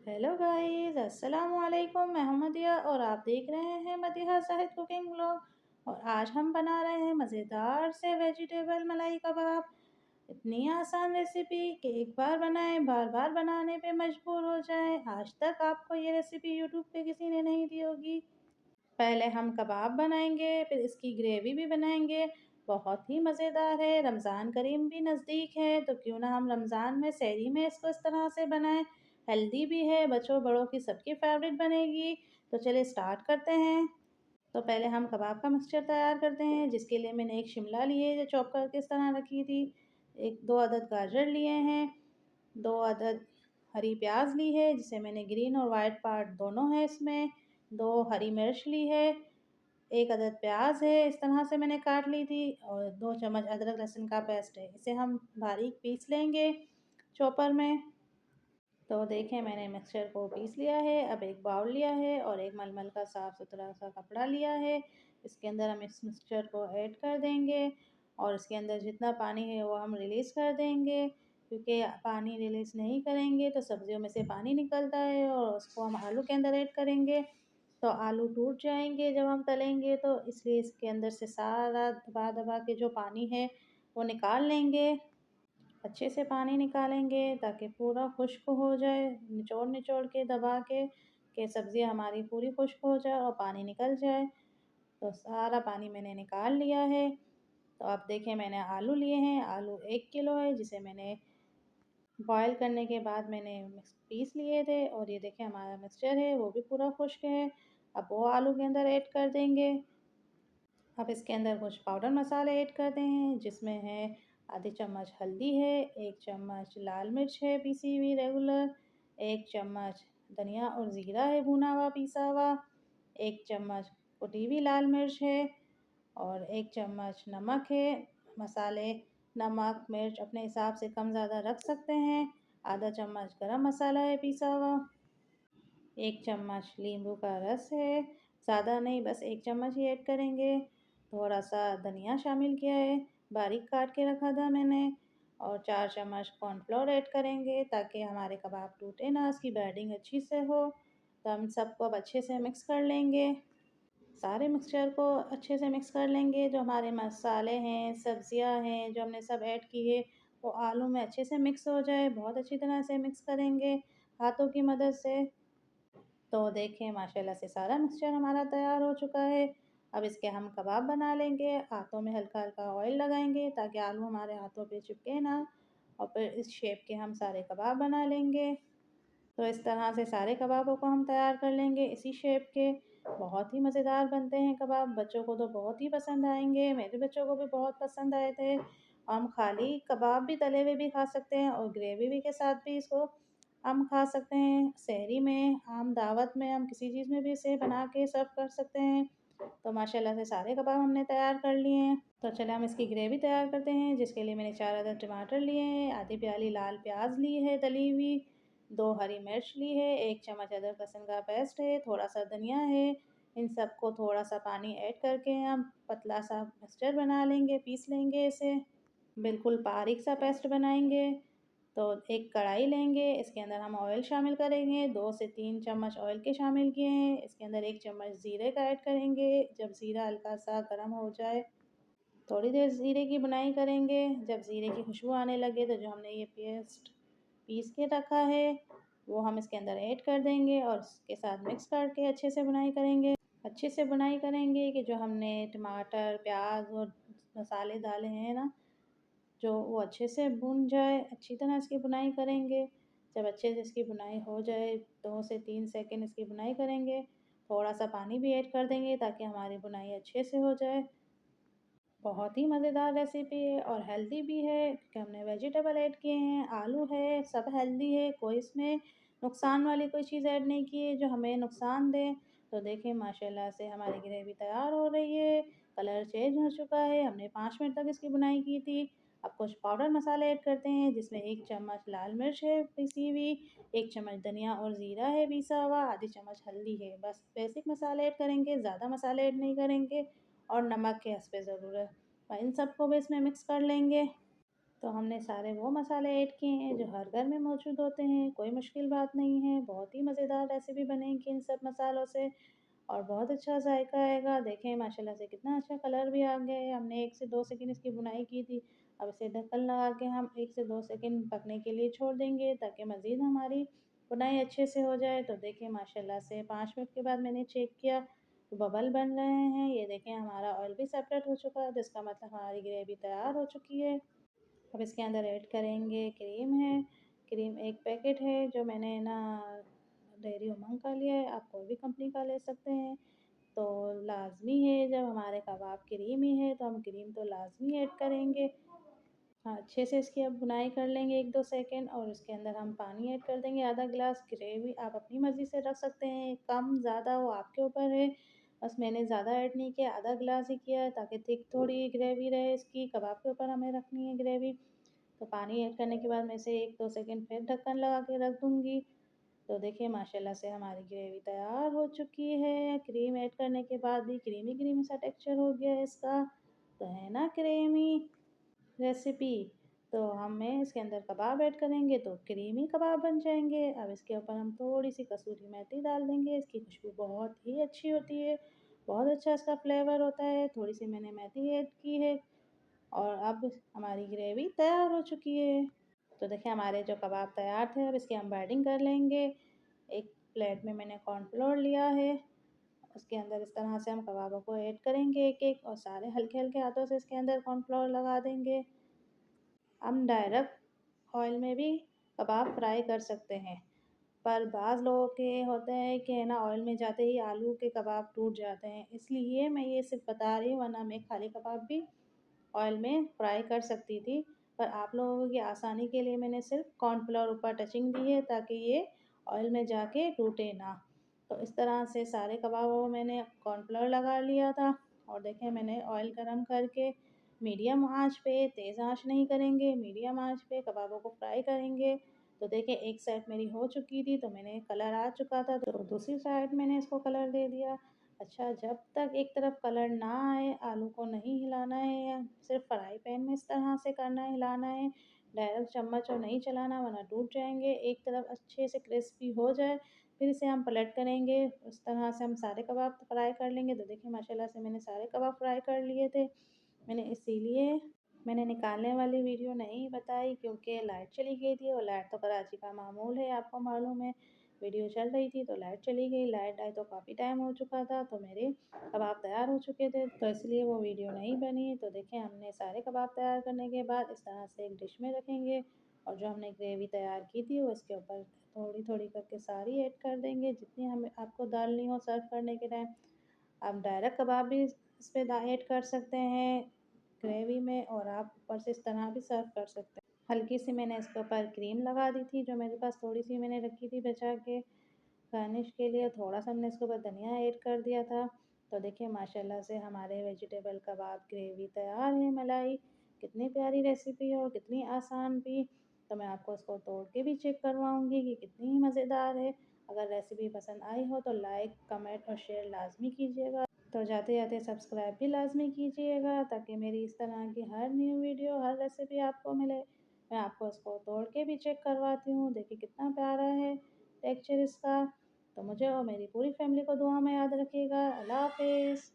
Hello guys, अस्सलाम वालेकुम। मैं हूं मदिया और आप देख रहे हैं मदिहा शाहिद कुकिंग व्लॉग। और आज हम बना रहे हैं मज़ेदार से वेजिटेबल मलाई कबाब। इतनी आसान रेसिपी कि एक बार बनाएं बार बार बनाने पे मजबूर हो जाएं। आज तक आपको ये रेसिपी यूट्यूब पे किसी ने नहीं दी होगी। पहले हम कबाब बनाएंगे, फिर इसकी ग्रेवी भी बनाएंगे। बहुत ही मज़ेदार है। रमज़ान करीम भी नज़दीक है, तो क्यों ना हम रमज़ान में सहरी में इसको इस तरह से बनाएं। हेल्दी भी है, बच्चों बड़ों की सबकी फेवरेट बनेगी। तो चलिए स्टार्ट करते हैं। तो पहले हम कबाब का मिक्सचर तैयार करते हैं, जिसके लिए मैंने एक शिमला ली है जो चॉप करके इस तरह रखी थी। एक 2 अदद गाजर लिए हैं। 2 अदद हरी प्याज ली है, जिसे मैंने ग्रीन और वाइट पार्ट दोनों है इसमें। 2 हरी मिर्च ली है। 1 अदद प्याज है, इस तरह से मैंने काट ली थी। और 2 चम्मच अदरक लहसुन का पेस्ट है, इसे हम बारीक पीस लेंगे चॉपर में। तो देखें, मैंने मिक्सचर को पीस लिया है। अब एक बाउल लिया है और एक मलमल का साफ़ सुथरा सा कपड़ा लिया है। इसके अंदर हम इस मिक्सचर को ऐड कर देंगे और इसके अंदर जितना पानी है वो हम रिलीज़ कर देंगे, क्योंकि पानी रिलीज़ नहीं करेंगे तो सब्जियों में से पानी निकलता है। और उसको हम आलू के अंदर ऐड करेंगे तो आलू टूट जाएंगे जब हम तलेंगे, तो इसलिए इसके अंदर से सारा दबा दबा के जो पानी है वो निकाल लेंगे। अच्छे से पानी निकालेंगे ताकि पूरा खुश्क हो जाए, निचोड़ निचोड़ के दबा के कि सब्ज़ी हमारी पूरी खुश्क हो जाए और पानी निकल जाए। तो सारा पानी मैंने निकाल लिया है। तो अब देखें, मैंने आलू लिए हैं। आलू 1 किलो है, जिसे मैंने बॉयल करने के बाद मैंने पीस लिए थे। और ये देखें, हमारा मिक्सचर है वो भी पूरा खुश्क है। अब वो आलू के अंदर ऐड कर देंगे। अब इसके अंदर कुछ पाउडर मसाले ऐड करते हैं, जिसमें है आधी चम्मच हल्दी है, 1 चम्मच लाल मिर्च है पीसी हुई रेगुलर, 1 चम्मच धनिया और ज़ीरा है भुना हुआ पीसा हुआ, 1 चम्मच कुटी हुई लाल मिर्च है और 1 चम्मच नमक है। मसाले नमक मिर्च अपने हिसाब से कम ज़्यादा रख सकते हैं। आधा चम्मच गरम मसाला है पीसा हुआ। 1 चम्मच नींबू का रस है, ज़्यादा नहीं, बस 1 चम्मच ही ऐड करेंगे। थोड़ा सा धनिया शामिल किया है, बारीक काट के रखा था मैंने। और 4 चम्मच कॉर्नफ्लोर ऐड करेंगे ताकि हमारे कबाब टूटे ना, उसकी बैडिंग अच्छी से हो। तो हम सबको अब अच्छे से मिक्स कर लेंगे। सारे मिक्सचर को अच्छे से मिक्स कर लेंगे। जो हमारे मसाले हैं, सब्जियां हैं जो हमने सब ऐड की है, वो आलू में अच्छे से मिक्स हो जाए। बहुत अच्छी तरह से मिक्स करेंगे हाथों की मदद से। तो देखें, माशाल्लाह से सारा मिक्सचर हमारा तैयार हो चुका है। अब इसके हम कबाब बना लेंगे। हाथों में हल्का हल्का ऑयल लगाएंगे ताकि आलू हमारे हाथों पे चिपके ना। और फिर इस शेप के हम सारे कबाब बना लेंगे। तो इस तरह से सारे कबाबों को हम तैयार कर लेंगे इसी शेप के। बहुत ही मज़ेदार बनते हैं कबाब, बच्चों को तो बहुत ही पसंद आएंगे। मेरे बच्चों को भी बहुत पसंद आए थे। हम खाली कबाब भी तले हुए भी खा सकते हैं और ग्रेवी भी के साथ भी इसको हम खा सकते हैं। सहरी में, आम दावत में, हम किसी चीज़ में भी इसे बना के सर्व कर सकते हैं। तो माशाल्लाह से सारे कबाब हमने तैयार कर लिए हैं। तो चले हम इसकी ग्रेवी तैयार करते हैं, जिसके लिए मैंने 4 अदद टमाटर लिए हैं, आधी प्याली लाल प्याज ली है तली हुई, 2 हरी मिर्च ली है, 1 चम्मच अदरक लहसुन का पेस्ट है, थोड़ा सा धनिया है। इन सबको थोड़ा सा पानी ऐड करके हम पतला सा मिक्सचर बना लेंगे, पीस लेंगे इसे। बिल्कुल बारीक सा पेस्ट बनाएंगे। तो एक कढ़ाई लेंगे, इसके अंदर हम ऑयल शामिल करेंगे। 2 से 3 चम्मच ऑयल के शामिल किए हैं। इसके अंदर 1 चम्मच ज़ीरे का ऐड करेंगे। जब ज़ीरा हल्का सा गर्म हो जाए, थोड़ी देर ज़ीरे की भुनाई करेंगे। जब ज़ीरे की खुशबू आने लगे तो जो हमने ये पेस्ट पीस के रखा है वो हम इसके अंदर ऐड कर देंगे और उसके साथ मिक्स करके अच्छे से भुनाई करेंगे। अच्छे से भुनाई करेंगे कि जो हमने टमाटर, प्याज और मसाले डाले हैं ना, जो वो अच्छे से भुन जाए। अच्छी तरह इसकी भुनाई करेंगे। जब अच्छे से इसकी भुनाई हो जाए, 2 से 3 सेकंड इसकी भुनाई करेंगे। थोड़ा सा पानी भी ऐड कर देंगे ताकि हमारी भुनाई अच्छे से हो जाए। बहुत ही मज़ेदार रेसिपी है और हेल्दी भी है, क्योंकि हमने वेजिटेबल ऐड किए हैं, आलू है, सब हेल्दी है। कोई इसमें नुकसान वाली कोई चीज़ ऐड नहीं की है जो हमें नुकसान दे। तो देखें, माशाल्लाह से हमारी ग्रेवी तैयार हो रही है। कलर चेंज हो चुका है। हमने 5 मिनट तक इसकी बुनाई की थी। अब कुछ पाउडर मसाले ऐड करते हैं, जिसमें 1 चम्मच लाल मिर्च है पिसी हुई, 1 चम्मच धनिया और ज़ीरा है पिसा हुआ, आधी चम्मच हल्दी है। बस बेसिक मसाले ऐड करेंगे, ज़्यादा मसाले ऐड नहीं करेंगे। और नमक के हस्बे ज़रूरत। और इन सबको भी इसमें मिक्स कर लेंगे। तो हमने सारे वो मसाले ऐड किए हैं जो हर घर में मौजूद होते हैं, कोई मुश्किल बात नहीं है। बहुत ही मज़ेदार रेसिपी बनेगी इन सब मसालों से और बहुत अच्छा जायका आएगा। देखें माशाल्लाह से कितना अच्छा कलर भी आ गया है। हमने 1 से 2 सेकंड इसकी भुनाई की थी। अब इसे ढक्कन लगा के हम 1 से 2 सेकंड पकने के लिए छोड़ देंगे ताकि मज़ीद हमारी भुनाई अच्छे से हो जाए। तो देखिए माशाल्लाह से 5 मिनट के बाद मैंने चेक किया तो बबल बन रहे हैं। ये देखें हमारा ऑयल भी सेपरेट हो चुका है, तो इसका मतलब हमारी ग्रेवी तैयार हो चुकी है। अब इसके अंदर ऐड करेंगे क्रीम है। क्रीम 1 पैकेट है जो मैंने ना डेयरी उमंग का लिया है, आप कोई भी कंपनी का ले सकते हैं। तो लाज़मी है जब हमारे कबाब क्रीमी है तो हम क्रीम तो लाज़मी ऐड करेंगे। हाँ, अच्छे से इसकी अब भुनाई कर लेंगे 1-2 सेकंड और इसके अंदर हम पानी ऐड कर देंगे आधा गिलास। ग्रेवी आप अपनी मर्ज़ी से रख सकते हैं, कम ज़्यादा वो आपके ऊपर है। बस मैंने ज़्यादा ऐड नहीं किया, आधा गिलास ही किया है ताकि थिक थोड़ी ग्रेवी रहे इसकी, कबाब के ऊपर हमें रखनी है ग्रेवी। तो पानी ऐड करने के बाद मैं इसे 1-2 सेकंड फिर ढक्कन लगा के रख दूँगी। तो देखिए माशाल्लाह से हमारी ग्रेवी तैयार हो चुकी है। क्रीम ऐड करने के बाद भी क्रीमी-क्रीमी सा टेक्सचर हो गया है इसका। तो है ना क्रीमी रेसिपी। तो हमें इसके अंदर कबाब ऐड करेंगे तो क्रीमी कबाब बन जाएँगे। अब इसके ऊपर हम थोड़ी-सी कसूरी मेथी डाल देंगे, इसकी खुशबू बहुत ही अच्छी होती है, बहुत अच्छा इसका फ्लेवर होता है। थोड़ी-सी मैंने मेथी ऐड की है और अब हमारी ग्रेवी तैयार हो चुकी है। तो देखिए हमारे जो कबाब तैयार थे, अब इसकी हम बाइंडिंग कर लेंगे। एक प्लेट में मैंने कॉर्नफ्लोर लिया है, उसके अंदर इस तरह से हम कबाबों को ऐड करेंगे एक-एक और सारे हल्के-हल्के हाथों से इसके अंदर कॉर्नफ्लोर लगा देंगे। हम डायरेक्ट ऑयल में भी कबाब फ्राई कर सकते हैं, पर बाज़ लोगों के होते हैं कि है ना ऑयल में जाते ही आलू के कबाब टूट जाते हैं, इसलिए मैं ये सिर्फ़ बता रही हूँ, वरना मैं खाली कबाब भी ऑयल में फ्राई कर सकती थी। पर आप लोगों की आसानी के लिए मैंने सिर्फ़ कॉर्नफ्लोर ऊपर टचिंग दी है ताकि ये ऑयल में जाके टूटे ना। तो इस तरह से सारे कबाबों में मैंने कॉर्नफ्लोर लगा लिया था और देखें मैंने ऑयल गरम करके मीडियम आँच पे, तेज़ आँच नहीं करेंगे, मीडियम आँच पे कबाबों को फ्राई करेंगे। तो देखिए एक साइड मेरी हो चुकी थी तो मैंने कलर आ चुका था तो दूसरी साइड मैंने इसको कलर दे दिया। अच्छा जब तक एक तरफ कलर ना आए आलू को नहीं हिलाना है या सिर्फ फ्राई पैन में इस तरह से करना है, हिलाना है, डायरेक्ट चम्मच और नहीं चलाना वरना टूट जाएंगे। एक तरफ अच्छे से क्रिस्पी हो जाए फिर इसे हम पलट करेंगे, उस तरह से हम सारे कबाब फ्राई कर लेंगे। तो देखिए माशाल्लाह से मैंने सारे कबाब फ्राई कर लिए थे। मैंने निकालने वाली वीडियो नहीं बताई क्योंकि लाइट चली गई थी और लाइट तो कराची का मामूल है, आपको मालूम है। वीडियो चल रही थी तो लाइट चली गई, लाइट आई तो काफ़ी टाइम हो चुका था तो मेरे कबाब तैयार हो चुके थे तो इसलिए वो वीडियो नहीं बनी। तो देखिए हमने सारे कबाब तैयार करने के बाद इस तरह से एक डिश में रखेंगे और जो हमने ग्रेवी तैयार की थी वो इसके ऊपर थोड़ी थोड़ी करके सारी ऐड कर देंगे जितनी हमें आपको डालनी हो सर्व करने के टाइम। आप डायरेक्ट कबाब भी इस पे ऐड कर सकते हैं ग्रेवी में और आप ऊपर से इस तरह भी सर्व कर सकते हैं। हल्की सी मैंने इसके ऊपर क्रीम लगा दी थी जो मेरे पास थोड़ी सी मैंने रखी थी बचा के गार्निश के लिए। थोड़ा सा हमने इसके ऊपर धनिया ऐड कर दिया था। तो देखिए माशाल्लाह से हमारे वेजिटेबल कबाब ग्रेवी तैयार है मलाई। कितनी प्यारी रेसिपी है और कितनी आसान भी। तो मैं आपको इसको तोड़ के भी चेक करवाऊँगी कि कितनी मज़ेदार है। अगर रेसिपी पसंद आई हो तो लाइक, कमेंट और शेयर लाज़मी कीजिएगा। तो जाते-जाते सब्सक्राइब भी लाज़मी कीजिएगा ताकि मेरी इस तरह की हर न्यू वीडियो, हर रेसिपी आपको मिले। मैं आपको इसको तोड़ के भी चेक करवाती हूँ। देखिए कितना प्यारा है टेक्सचर इसका। तो मुझे और मेरी पूरी फैमिली को दुआ में याद रखिएगा। अल्लाह हाफ़िज़।